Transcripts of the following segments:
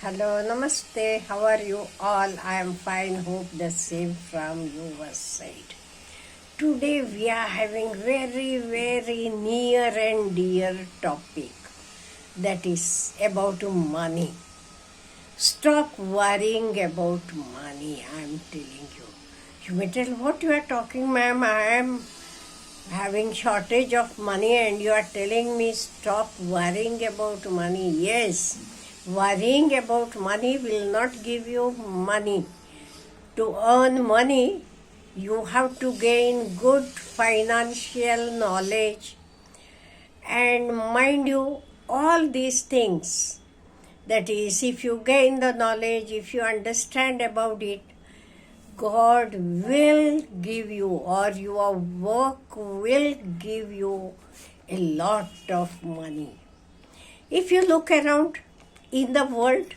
Hello, namaste. How are you all? I am fine. Hope the same from your side. Today we are having very near and dear topic, that is about money. Stop worrying about money. I am telling you. You may tell what you are talking, ma'am. I am having shortage of money and you are telling me stop worrying about money. Yes, worrying about money will not give you money. To earn money, you have to gain good financial knowledge, and mind you, all these things, that is, if you gain the knowledge, if you understand about it, God will give you, or your work will give you a lot of money. If you look around in the world,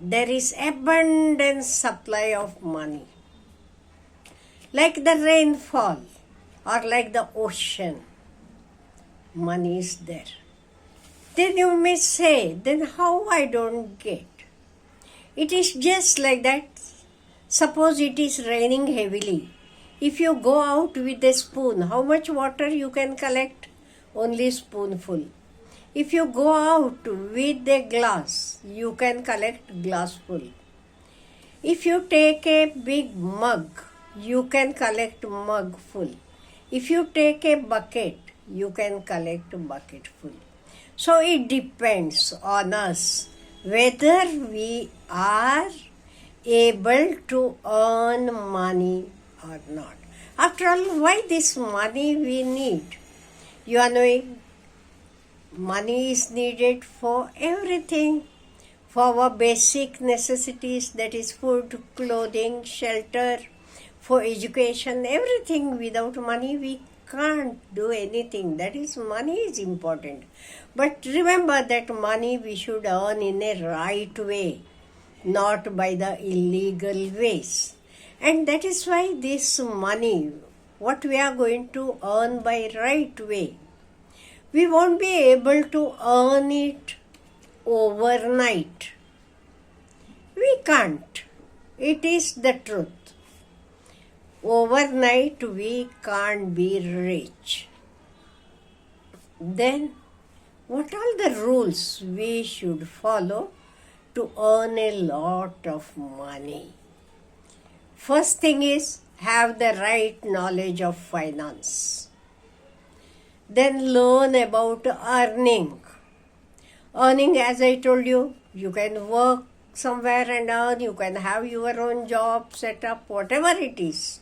there is abundant supply of money. Like the rainfall or like the ocean, money is there. Then you may say, then how I don't get? It is just like that. Suppose it is raining heavily. If you go out with a spoon, how much water you can collect? Only spoonful. If you go out with a glass, you can collect glassful. If you take a big mug, you can collect mug full. If you take a bucket, you can collect bucket full. So it depends on us whether we are able to earn money or not. After all, why this money we need? You are knowing, money is needed for everything, for our basic necessities, that is food, clothing, shelter, for education, everything. Without money we can't do anything. That is, money is important. But remember that money we should earn in a right way, not by the illegal ways. And that is why this money, what we are going to earn by right way, we won't be able to earn it overnight. We can't. It is the truth. Overnight we can't be rich. Then what are the rules we should follow to earn a lot of money? First thing is, have the right knowledge of finance. Then learn about earning. Earning, as I told you, you can work somewhere and earn. You can have your own job set up, whatever it is.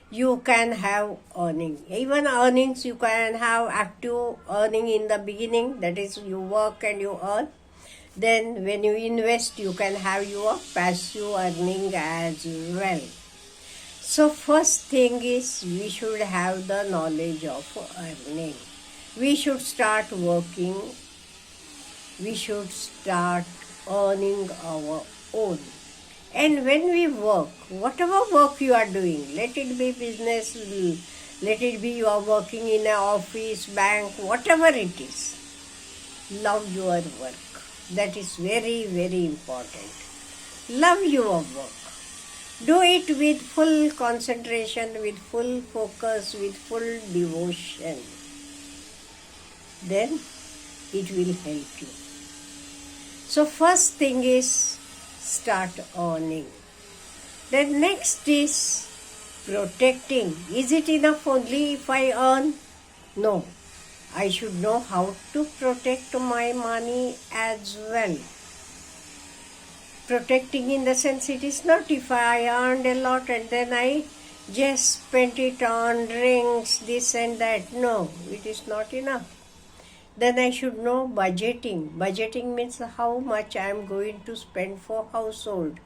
You can have earning. Even earnings, you can have active earning in the beginning, that is, you work and you earn. Then when you invest, you can have your passive earning as well. So first thing is, we should have the knowledge of earning. We should start working. We should start earning our own. And when we work, whatever work you are doing, let it be business, let it be you are working in an office, bank, whatever it is, love your work. That is very important. Love your work. Do it with full concentration, with full focus, with full devotion. Then it will help you. So first thing is, start earning. Then next is protecting. Is it enough only if I earn? No. I should know how to protect my money as well. Protecting in the sense, it is not if I earned a lot and then I just spent it on drinks, this and that. No, it is not enough. Then I should know budgeting. Budgeting means how much I am going to spend for household,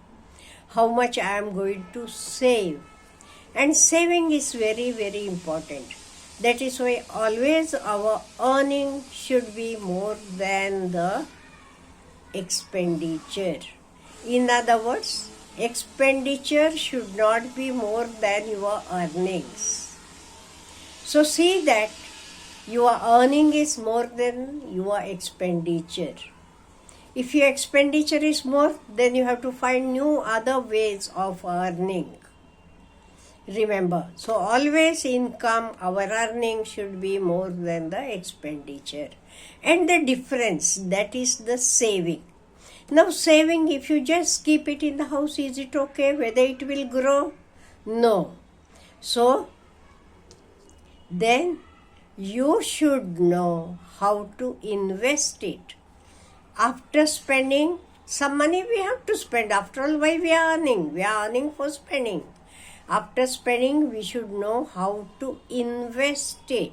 how much I am going to save. And saving is very important. That is why always our earning should be more than the expenditure. In other words, expenditure should not be more than your earnings. So see that your earning is more than your expenditure. If your expenditure is more, then you have to find new other ways of earning. Remember, so always income, our earning should be more than the expenditure. And the difference, that is the saving. Now saving, if you just keep it in the house, is it okay? Whether it will grow? No. So, then you should know how to invest it. After spending some money, we have to spend. After all, why we are earning? We are earning for spending. After spending, we should know how to invest it.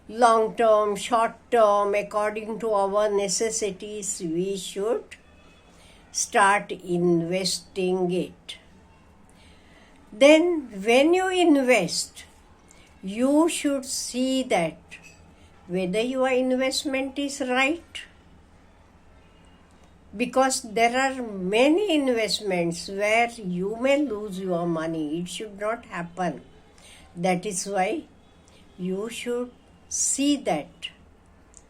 Long term, short term, according to our necessities, we should start investing it. Then, when you invest, you should see that whether your investment is right. Because there are many investments where you may lose your money. It should not happen. That is why you should see that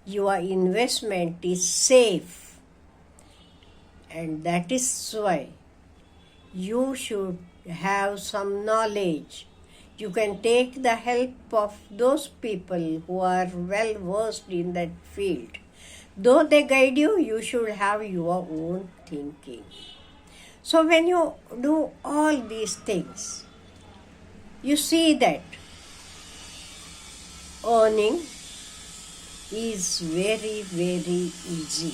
your investment is safe. And that is why you should have some knowledge. You can take the help of those people who are well versed in that field. Though they guide you, you should have your own thinking. So when you do all these things, you see that earning is very, very easy.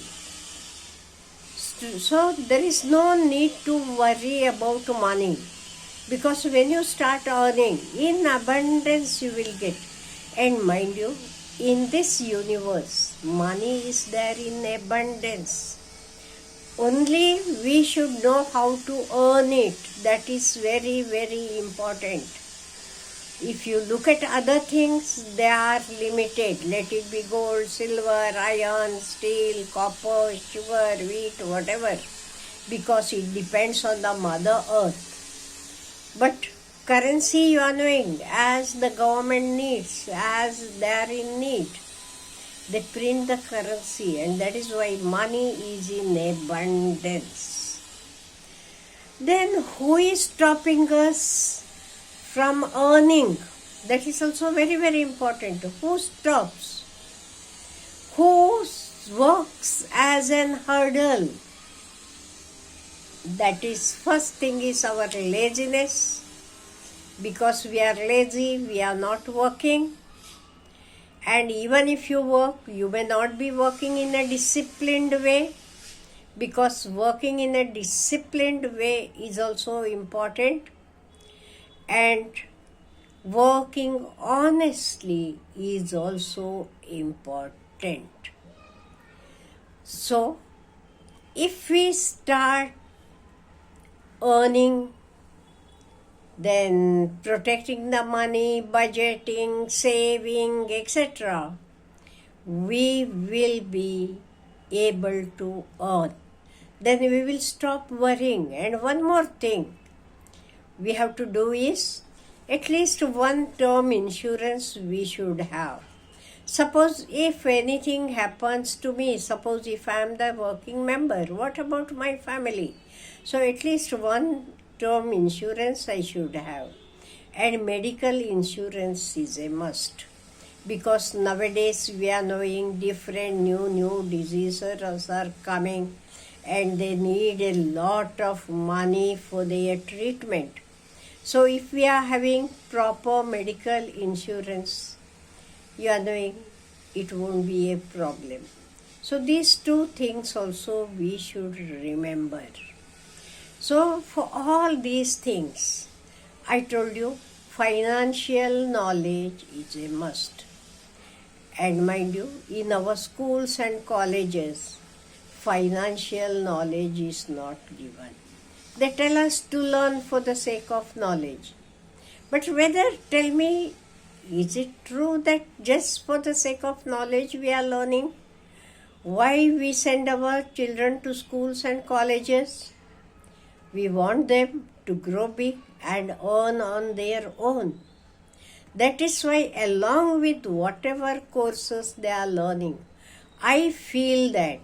So there is no need to worry about money. Because when you start earning, in abundance you will get. And mind you, in this universe, money is there in abundance. Only we should know how to earn it. That is very, very important. If you look at other things, they are limited. Let it be gold, silver, iron, steel, copper, sugar, wheat, whatever. Because it depends on the Mother Earth. But currency, you are knowing, as the government needs, as they are in need, they print the currency, and that is why money is in abundance. Then who is stopping us from earning? That is also very, very important. Who stops? Who works as an hurdle? That is, first thing is our laziness. Because we are lazy, we are not working. And even if you work, you may not be working in a disciplined way. Because working in a disciplined way is also important. And working honestly is also important. So, if we start earning, then protecting the money, budgeting, saving, etc., we will be able to earn. Then we will stop worrying. And one more thing we have to do is, at least one term insurance we should have. Suppose if anything happens to me, suppose if I am the working member, what about my family? So at least one term insurance I should have. And medical insurance is a must. Because nowadays we are knowing different new diseases are coming and they need a lot of money for their treatment. So if we are having proper medical insurance, you are knowing it won't be a problem. So these two things also we should remember. So for all these things, I told you, financial knowledge is a must. And mind you, in our schools and colleges, financial knowledge is not given. They tell us to learn for the sake of knowledge. But tell me, is it true that just for the sake of knowledge we are learning? Why we send our children to schools and colleges? We want them to grow big and earn on their own. That is why, along with whatever courses they are learning, I feel that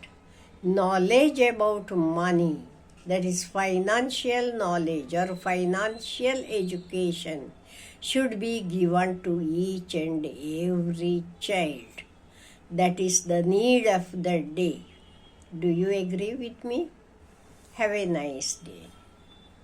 knowledge about money, that is financial knowledge or financial education, should be given to each and every child. That is the need of the day. Do you agree with me? Have a nice day.